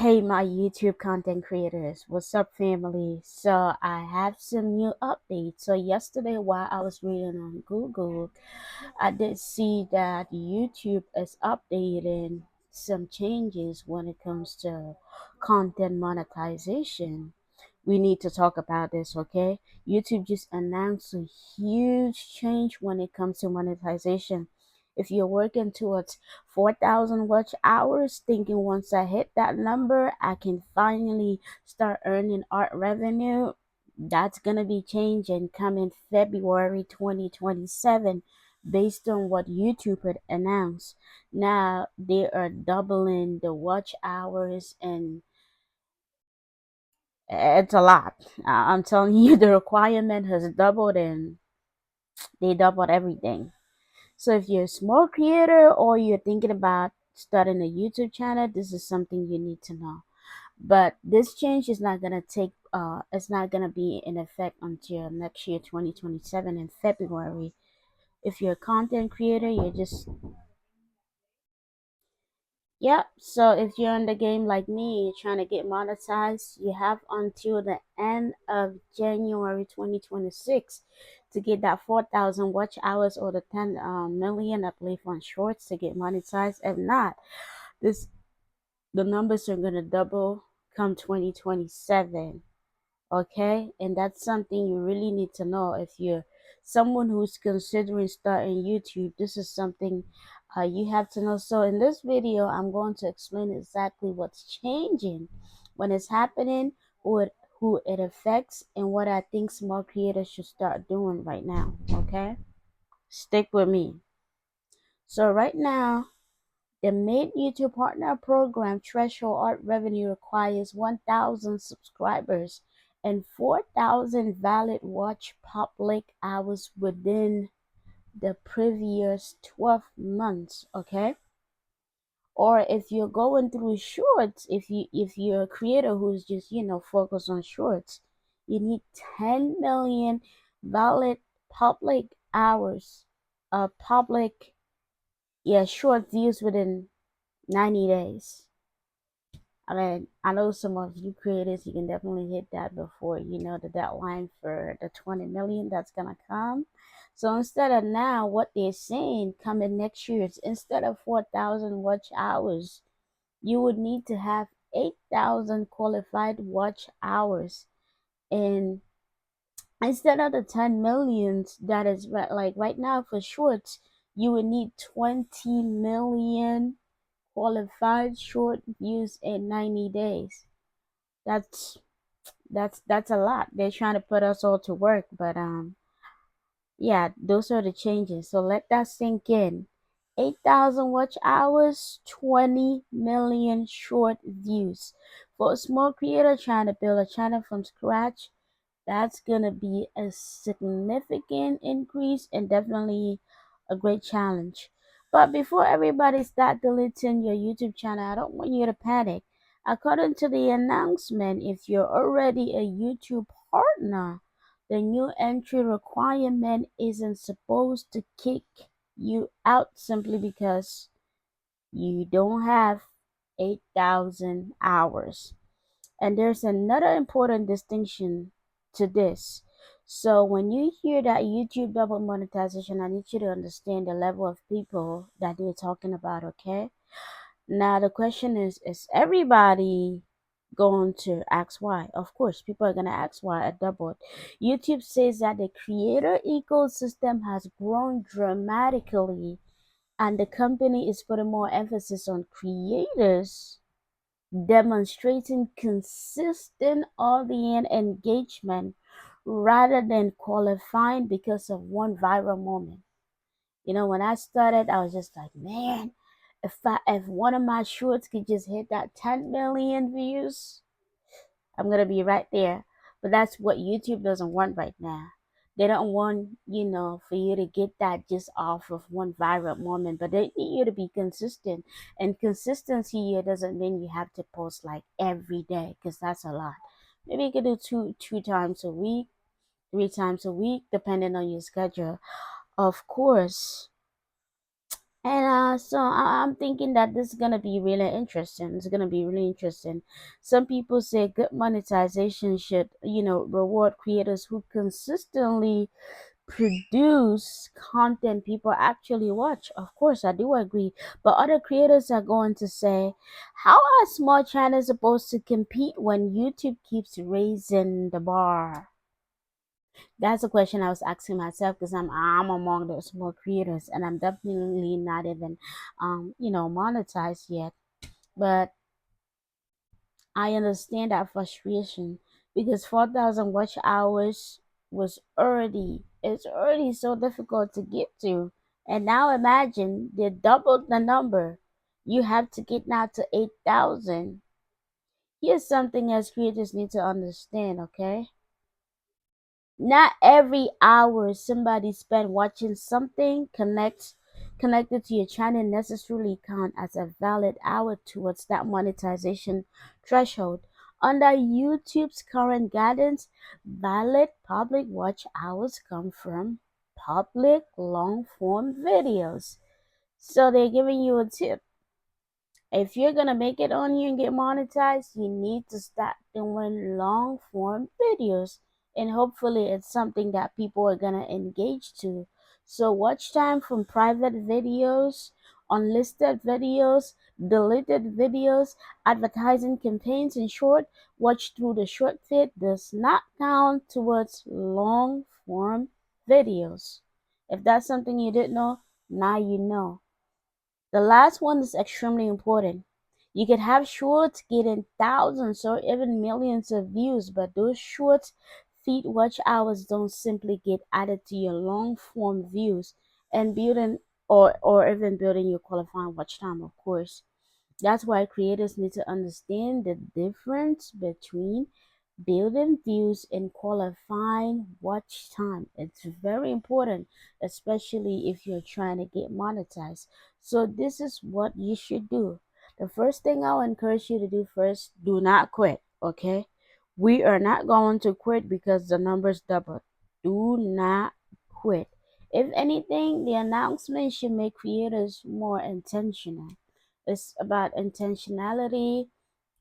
Hey, my YouTube content creators, what's up, family? So, I have some new updates. So, yesterday, while I was reading on Google, I did see that YouTube is updating some changes when it comes to content monetization. We need to talk about this, okay? YouTube just announced a huge change when it comes to monetization. If you're working towards 4,000 watch hours, thinking once I hit that number, I can finally start earning art revenue, that's gonna be changing coming February 2027 based on what YouTube had announced. Now they are doubling the watch hours and it's a lot. I'm telling you, the requirement has doubled and they doubled everything. So if you're a small creator or you're thinking about starting a YouTube channel, this is something you need to know. But this change is not gonna take it's not gonna be in effect until next year 2027 in February. If you're a content creator, you're just Yep. So if you're in the game like me, you're trying to get monetized, you have until the end of January 2026 to get that 4,000 watch hours or the 10 million, I believe, on shorts to get monetized. If not, this the numbers are gonna double come 2027. Okay, and that's something you really need to know if you're someone who's considering starting YouTube. This is something you have to know. So in this video, I'm going to explain exactly what's changing, when it's happening, who it affects, and what I think small creators should start doing right now. Okay, stick with me. So right now, the main YouTube partner program threshold art revenue requires 1,000 subscribers and 4,000 valid watch public hours within the previous 12 months, okay? Or if you're going through shorts, if you're a creator who's just, focused on shorts, you need 10 million valid public hours, public, short views within 90 days. I mean, I know some of you creators, you can definitely hit that before the deadline for the 20 million that's gonna come. So instead of now, what they're saying coming next year is instead of 4,000 watch hours, you would need to have 8,000 qualified watch hours. And instead of the 10 millions that is like right now for shorts, you would need 20 million qualified short views in 90 days. That's that's a lot. They're trying to put us all to work, but yeah, those are the changes. So let that sink in. 8,000 watch hours, 20 million short views. For a small creator trying to build a channel from scratch, that's gonna be a significant increase and definitely a great challenge. But before everybody start deleting your YouTube channel, I don't want you to panic. According to the announcement, if you're already a YouTube partner, the new entry requirement isn't supposed to kick you out simply because you don't have 8,000 hours. And there's another important distinction to this. So when you hear that YouTube double monetization, I need you to understand the level of people that they're talking about, okay? Now the question is everybody going to ask why? Of course, people are gonna ask why it doubled. YouTube says that the creator ecosystem has grown dramatically and the company is putting more emphasis on creators demonstrating consistent audience engagement rather than qualifying because of one viral moment. When I started, I was just like, man, if one of my shorts could just hit that 10 million views, I'm gonna be right there. But that's what YouTube doesn't want right now. They don't want, for you to get that just off of one viral moment, but they need you to be consistent. And consistency here doesn't mean you have to post like every day, because that's a lot. Maybe you could do two times a week, 3 times a week, depending on your schedule. Of course, And so I'm thinking that this is gonna be really interesting. It's gonna be really interesting. Some people say good monetization should, reward creators who consistently produce content people actually watch. Of course, I do agree. But other creators are going to say, how are small channels supposed to compete when YouTube keeps raising the bar? That's a question I was asking myself because I'm among those small creators and I'm definitely not even monetized yet. But I understand that frustration because 4,000 watch hours it's already so difficult to get to. And now imagine they doubled the number. You have to get now to 8,000. Here's something as creators need to understand, okay? Not every hour somebody spent watching something connected to your channel necessarily count as a valid hour towards that monetization threshold. Under YouTube's current guidance, valid public watch hours come from public long form videos. So they're giving you a tip. If you're gonna make it on here and get monetized, you need to start doing long form videos. And hopefully it's something that people are gonna engage to. So watch time from private videos, unlisted videos, deleted videos, advertising campaigns, in short, watch through the short fit does not count towards long form videos. If that's something you didn't know, now you know. The last one is extremely important. You could have shorts getting thousands or even millions of views, but those shorts feed watch hours don't simply get added to your long form views and building or even building your qualifying watch time, of course. That's why creators need to understand the difference between building views and qualifying watch time. It's very important, especially if you're trying to get monetized. So this is what you should do. The first thing I'll encourage you to do first, do not quit, okay? We are not going to quit because the numbers doubled. Do not quit. If anything, the announcement should make creators more intentional. It's about intentionality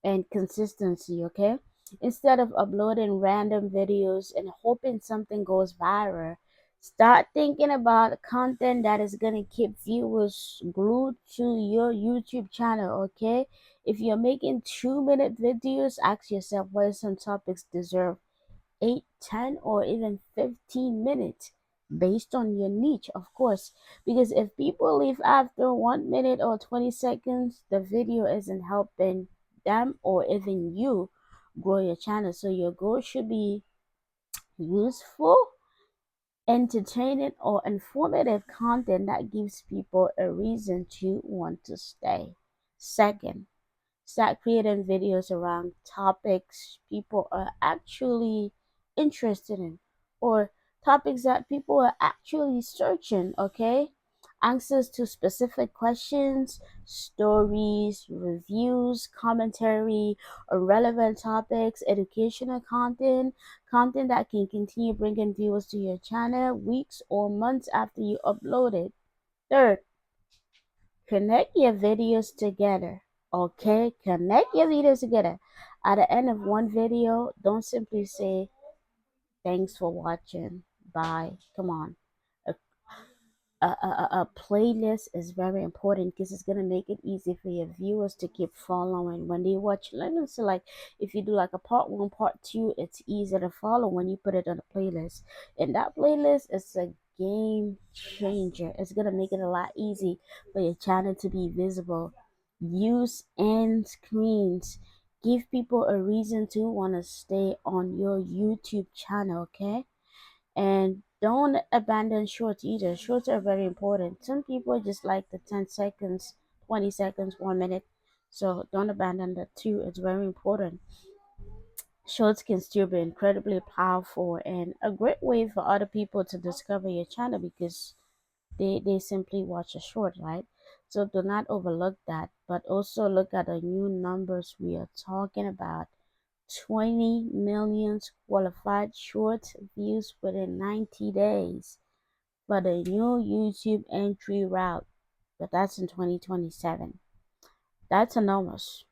and consistency, okay? Instead of uploading random videos and hoping something goes viral, start thinking about content that is going to keep viewers glued to your YouTube channel, okay? If you're making 2-minute videos, ask yourself whether some topics deserve 8, 10, or even 15 minutes based on your niche, of course. Because if people leave after 1 minute or 20 seconds, the video isn't helping them or even you grow your channel. So your goal should be useful, entertaining, or informative content that gives people a reason to want to stay. Second, start creating videos around topics people are actually interested in or topics that people are actually searching, okay? Answers to specific questions, stories, reviews, commentary, or relevant topics, educational content, content that can continue bringing viewers to your channel weeks or months after you upload it. Third, connect your videos together. Okay, connect your videos together. At the end of one video, don't simply say thanks for watching. Bye. Come on. A, a playlist is very important because it's gonna make it easy for your viewers to keep following when they watch. Let me say, like, if you do like a part one, part two, it's easier to follow when you put it on a playlist. And that playlist is a game changer. It's gonna make it a lot easy for your channel to be visible. Use end screens. Give people a reason to want to stay on your YouTube channel. Okay, and don't abandon shorts either. Shorts are very important. Some people just like the 10 seconds, 20 seconds, 1 minute. So don't abandon that too. It's very important. Shorts can still be incredibly powerful and a great way for other people to discover your channel because they simply watch a short, right? So do not overlook that. But also look at the new numbers we are talking about. 20 million qualified short views within 90 days for the new YouTube entry route. but that's in 2027. That's enormous.